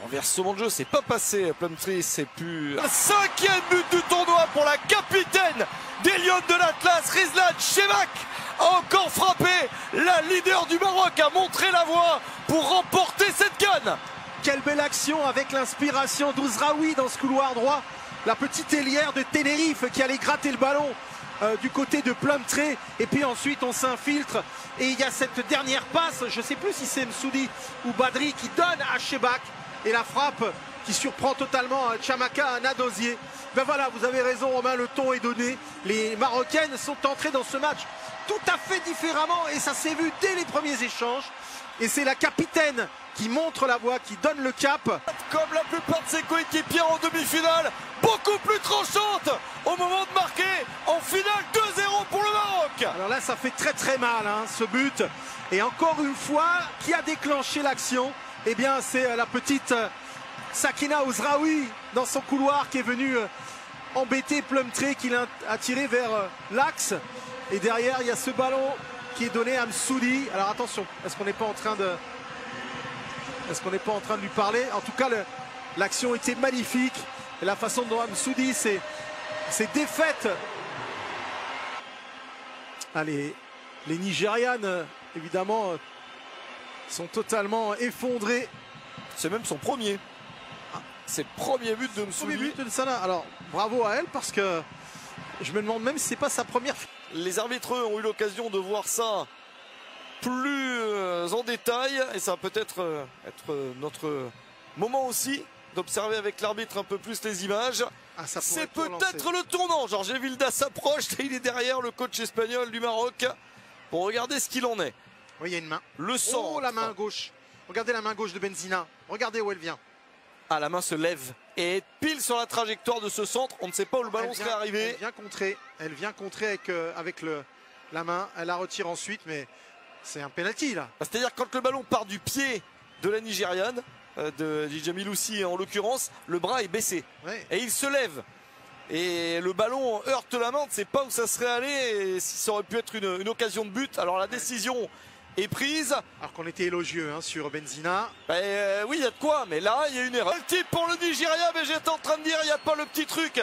Renversement de jeu, c'est pas passé. Plumtree, c'est plus. Le 5e but du tournoi pour la capitaine des Lions de l'Atlas, Rizlan Chemak, a encore frappé. La leader du Maroc a montré la voie pour remporter cette canne. Quelle belle action avec l'inspiration d'Ouzraoui dans ce couloir droit. La petite ailière de Tenerife qui allait gratter le ballon du côté de Plumtree. Et puis ensuite on s'infiltre. Et il y a cette dernière passe, je ne sais plus si c'est Msoudi ou Badri qui donne à Chemak. Et la frappe qui surprend totalement Chamaka Nadozier. Ben voilà, vous avez raison Romain, le ton est donné. Les Marocaines sont entrées dans ce match tout à fait différemment. Et ça s'est vu dès les premiers échanges. Et c'est la capitaine qui montre la voie, qui donne le cap. Comme la plupart de ses coéquipiers en demi-finale, beaucoup plus tranchante au moment de marquer en finale 2-0 pour le Maroc. Alors là, ça fait très mal hein, ce but. Et encore une fois, qui a déclenché l'action? Eh bien, c'est la petite Sakina Ouzraoui dans son couloir qui est venue embêter Plumtree, qui l'a attiré vers l'axe. Et derrière, il y a ce ballon qui est donné à Msoudi. Alors attention, est-ce qu'on n'est pas en train de... lui parler? En tout cas, l'action était magnifique. Et la façon dont Msoudi s'est défaite. Allez, les Nigérianes, évidemment, sont totalement effondrées. C'est même son premier. C'est le premier but de Msoudi. Premier but de Sana. Alors, bravo à elle parce que je me demande même si c'est pas sa première. Les arbitres ont eu l'occasion de voir ça plus en détail et ça va peut-être être notre moment aussi d'observer avec l'arbitre un peu plus les images. Ah, c'est peut-être le tournant. Georges Vilda s'approche et il est derrière le coach espagnol du Maroc pour regarder ce qu'il en est. Oui, il y a une main. Le centre. Oh, la main gauche. Regardez la main gauche de Benzina. Regardez où elle vient. Ah, la main se lève et est pile sur la trajectoire de ce centre. On ne sait pas où le ballon serait arrivé. Elle vient contrer avec la main. Elle la retire ensuite, mais c'est un penalty là. C'est-à-dire quand le ballon part du pied de la Nigériane, de Djamiloussi en l'occurrence, le bras est baissé. Ouais. Et il se lève. Et le ballon heurte la main. On ne sait pas où ça serait allé et si ça aurait pu être une occasion de but. Alors la décision est prise. Alors qu'on était élogieux hein, sur Benzina. Oui, il y a de quoi, mais là, il y a une erreur. Le type pour le Nigeria, mais j'étais en train de dire, il n'y a pas le petit truc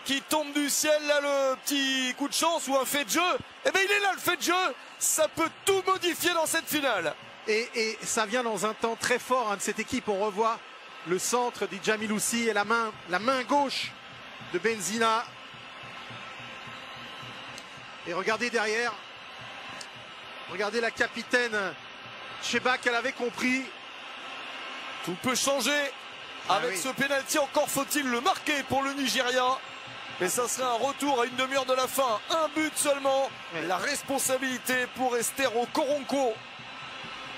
qui tombe du ciel, là, le petit coup de chance ou un fait de jeu. Eh bien, il est là, le fait de jeu. Ça peut tout modifier dans cette finale. Et ça vient dans un temps très fort hein, de cette équipe. On revoit le centre de Djamiloussi et la main gauche de Benzina. Et regardez derrière. Regardez la capitaine Chemak, elle avait compris. Tout peut changer avec ce pénalty. Encore faut-il le marquer pour le Nigeria. Mais ça serait un retour à une demi-heure de la fin. Un but seulement. Ouais. La responsabilité pour Esther Okoronko.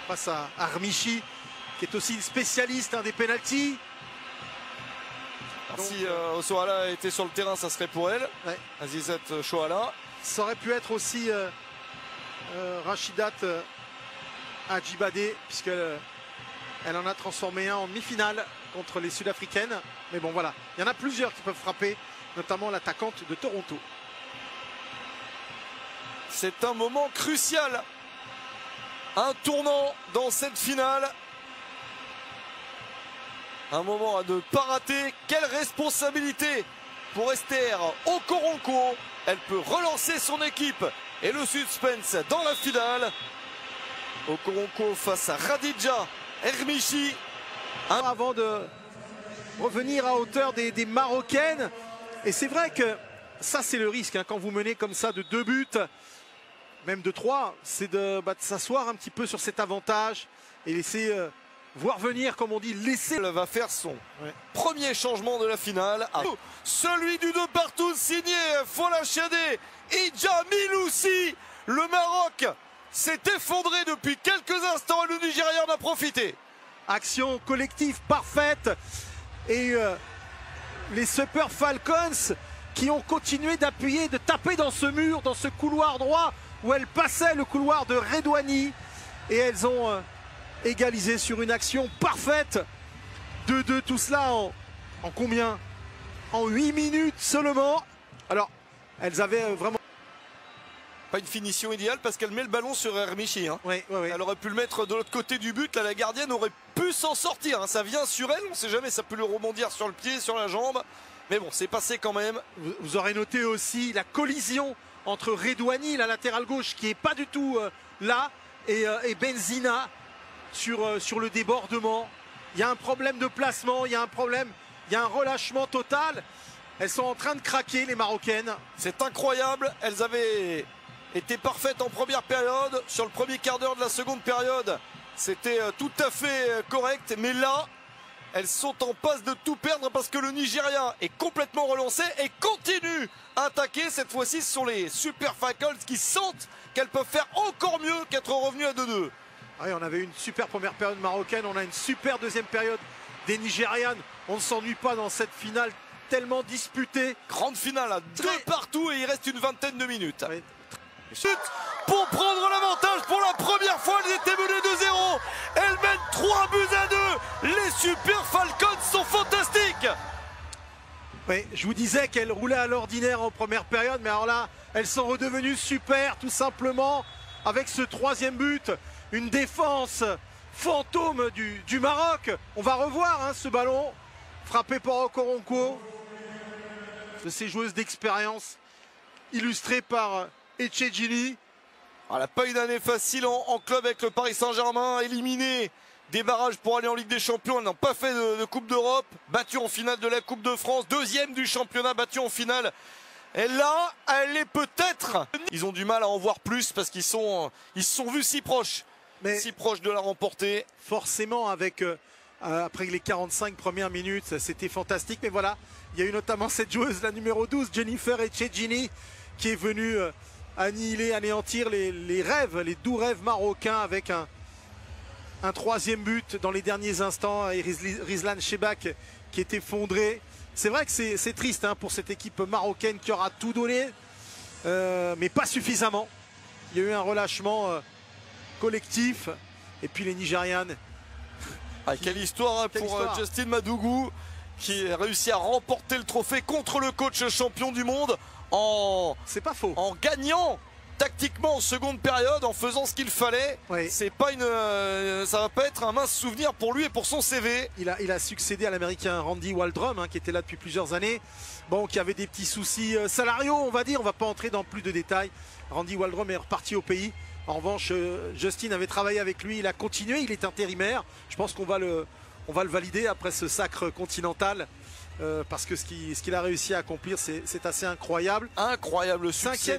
Face à Armichi, qui est aussi spécialiste des pénaltys. Si Osoala était sur le terrain, ça serait pour elle. Ouais. Azizat Shoala. Ça aurait pu être aussi Rachidat Adjibadé, puisqu'elle en a transformé un en demi-finale contre les Sud-Africaines. Mais bon, voilà, il y en a plusieurs qui peuvent frapper, notamment l'attaquante de Toronto. C'est un moment crucial. Un tournant dans cette finale. Un moment à ne pas rater. Quelle responsabilité pour Esther Okoronko. Elle peut relancer son équipe et le suspense dans la finale. Okoronko face à Radija Hermichi. Avant de revenir à hauteur des Marocaines. Et c'est vrai que ça, c'est le risque hein, quand vous menez comme ça de 2 buts, même de 3, c'est de s'asseoir un petit peu sur cet avantage et laisser voir venir, comme on dit, laisser. Elle va faire son premier changement de la finale. Celui du 2 partout signé Fola Chadé et Djamiloussi. Le Maroc s'est effondré depuis quelques instants et le Nigeria en a profité. Action collective parfaite et les Super Falcons qui ont continué d'appuyer, de taper dans ce mur, dans ce couloir droit où elles passaient le couloir de Redouani et elles ont égalisé sur une action parfaite. 2-2, tout cela en combien? En 8 minutes seulement. Alors, elles avaient vraiment... Pas une finition idéale parce qu'elle met le ballon sur Hermichi. Hein. Oui. Elle aurait pu le mettre de l'autre côté du but. Là, la gardienne aurait pu s'en sortir. Hein. Ça vient sur elle, on ne sait jamais. Ça peut lui rebondir sur le pied, sur la jambe. Mais bon, c'est passé quand même. Vous aurez noté aussi la collision entre Redouani, la latérale gauche, qui n'est pas du tout là, et Benzina sur le débordement. Il y a un problème de placement, il y a un relâchement total. Elles sont en train de craquer, les Marocaines. C'est incroyable. Elles avaient été parfaites en première période. Sur le premier quart d'heure de la seconde période, c'était tout à fait correct. Mais là, elles sont en passe de tout perdre parce que le Nigeria est complètement relancé et continue à attaquer. Cette fois-ci, ce sont les Super Falcons qui sentent qu'elles peuvent faire encore mieux qu'être revenues à 2-2. Oui, on avait une super première période marocaine, on a une super deuxième période des Nigérianes. On ne s'ennuie pas dans cette finale tellement disputée. Grande finale, à 2 partout et il reste une vingtaine de minutes. Oui. Pour prendre l'avantage pour la première fois, elles étaient menées 2-0. Elles mènent 3 buts à 2. Les Super Falcons sont fantastiques. Oui, je vous disais qu'elles roulaient à l'ordinaire en première période, mais alors là, elles sont redevenues super, tout simplement, avec ce troisième but. Une défense fantôme du Maroc. On va revoir hein, ce ballon frappé par Okoronkwo, de ces joueuses d'expérience, illustrées par Echejili. Elle n'a pas eu d'année facile en club avec le Paris Saint-Germain, éliminé des barrages pour aller en Ligue des Champions. Elles n'ont pas fait de Coupe d'Europe, battue en finale de la Coupe de France, deuxième du championnat, battue en finale. Et là, elle est peut-être... Ils ont du mal à en voir plus parce qu'ils se sont vus si proches. Mais si proches de la remporter. Forcément, avec après les 45 premières minutes, c'était fantastique. Mais voilà, il y a eu notamment cette joueuse, la numéro 12, Jennifer Echejini, qui est venue anéantir les rêves, les doux rêves marocains avec un troisième but dans les derniers instants. Et Rizlan Chebak qui est effondré. C'est vrai que c'est triste hein, pour cette équipe marocaine qui aura tout donné, mais pas suffisamment. Il y a eu un relâchement collectif. Et puis les Nigérianes. Ah, quelle histoire hein, pour histoire. Justine Madougou qui a réussi à remporter le trophée contre le coach champion du monde c'est pas faux, en gagnant tactiquement en seconde période, en faisant ce qu'il fallait. Oui. C'est pas ça va pas être un mince souvenir pour lui et pour son CV. Il a succédé à l'américain Randy Waldrum hein, qui était là depuis plusieurs années, bon, qui avait des petits soucis salariaux on va dire, on va pas entrer dans plus de détails. Randy Waldrum est reparti au pays. En revanche, Justin avait travaillé avec lui, il a continué, il est intérimaire. Je pense qu'on va le valider après ce sacre continental. Parce que ce qu'il a réussi à accomplir, c'est assez incroyable. Incroyable succès.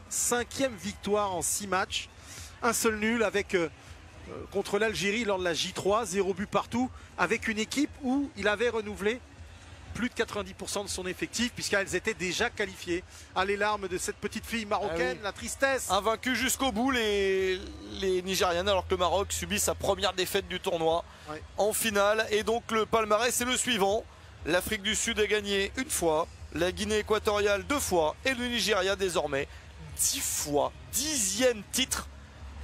Cinquième victoire en 6 matchs. Un seul nul avec contre l'Algérie lors de la J3, 0 but partout, avec une équipe où il avait renouvelé plus de 90% de son effectif, puisqu'elles étaient déjà qualifiées. Ah, les larmes de cette petite fille marocaine, la tristesse. Invaincus jusqu'au bout les Nigérianes, alors que le Maroc subit sa première défaite du tournoi en finale. Et donc le palmarès c'est le suivant. L'Afrique du Sud a gagné une fois, la Guinée équatoriale 2 fois et le Nigeria désormais 10 fois. 10e titre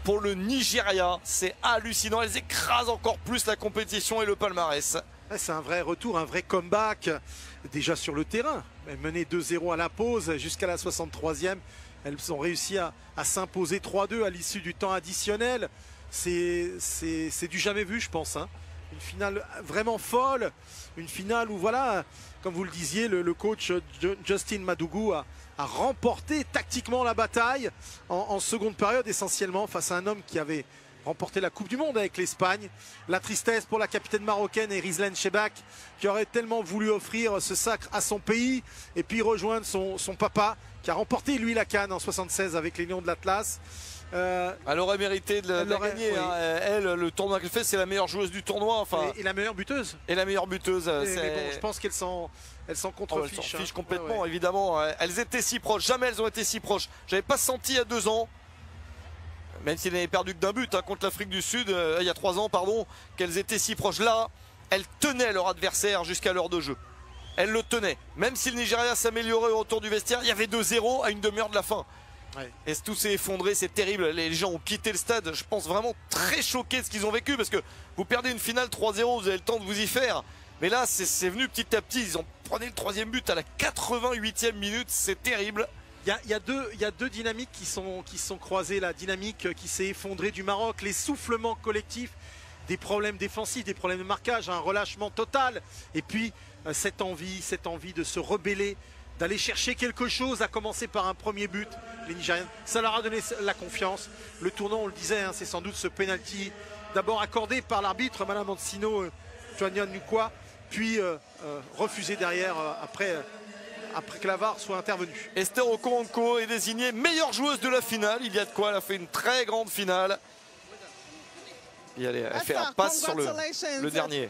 pour le Nigeria. C'est hallucinant, elles écrasent encore plus la compétition et le palmarès. C'est un vrai retour, un vrai comeback. Déjà sur le terrain, elles menaient 2-0 à la pause jusqu'à la 63e. Elles ont réussi à s'imposer 3-2 à l'issue du temps additionnel. C'est du jamais vu je pense hein. Une finale vraiment folle, une finale où voilà, comme vous le disiez, le coach Justin Madougou a remporté tactiquement la bataille en seconde période, essentiellement face à un homme qui avait remporté la Coupe du Monde avec l'Espagne. La tristesse pour la capitaine marocaine et Rizlan Chebak qui aurait tellement voulu offrir ce sacre à son pays et puis rejoindre son papa qui a remporté lui la CAN en 76 avec les Lions de l'Atlas. Elle aurait mérité de la gagner. Oui. Hein. Elle, le tournoi qu'elle fait, c'est la meilleure joueuse du tournoi. Enfin, et la meilleure buteuse. Et la meilleure buteuse. Mais bon, je pense qu'elles s'en contrefichent. Elles s'en fichent complètement, évidemment. Elles étaient si proches. Jamais elles ont été si proches. J'avais pas senti il y a 2 ans, même si elles n'avaient perdu que d'un but hein, contre l'Afrique du Sud, il y a 3 ans, pardon, qu'elles étaient si proches. Là, elles tenaient leur adversaire jusqu'à l'heure de jeu. Elles le tenaient. Même si le Nigeria s'améliorait au retour du vestiaire, il y avait 2-0 à une demi-heure de la fin. Ouais. Et tout s'est effondré, c'est terrible. Les gens ont quitté le stade, je pense vraiment très choqués de ce qu'ils ont vécu. Parce que vous perdez une finale 3-0, vous avez le temps de vous y faire. Mais là, c'est venu petit à petit. Ils ont pris le 3e but à la 88e minute, c'est terrible. Il y a deux dynamiques qui sont croisées. La dynamique qui s'est effondrée du Maroc, les soufflements collectifs, des problèmes défensifs, des problèmes de marquage, un relâchement total. Et puis cette envie de se rebeller, d'aller chercher quelque chose, à commencer par un premier but. Les Nigériens, ça leur a donné la confiance. Le tournant, on le disait, hein, c'est sans doute ce penalty d'abord accordé par l'arbitre, Madame Ancino, Joannian Nukwa, puis refusé derrière après que la VAR soit intervenue. Esther Okoronkwo est désignée meilleure joueuse de la finale. Il y a de quoi, elle a fait une très grande finale. Et elle a fait un passe sur le dernier.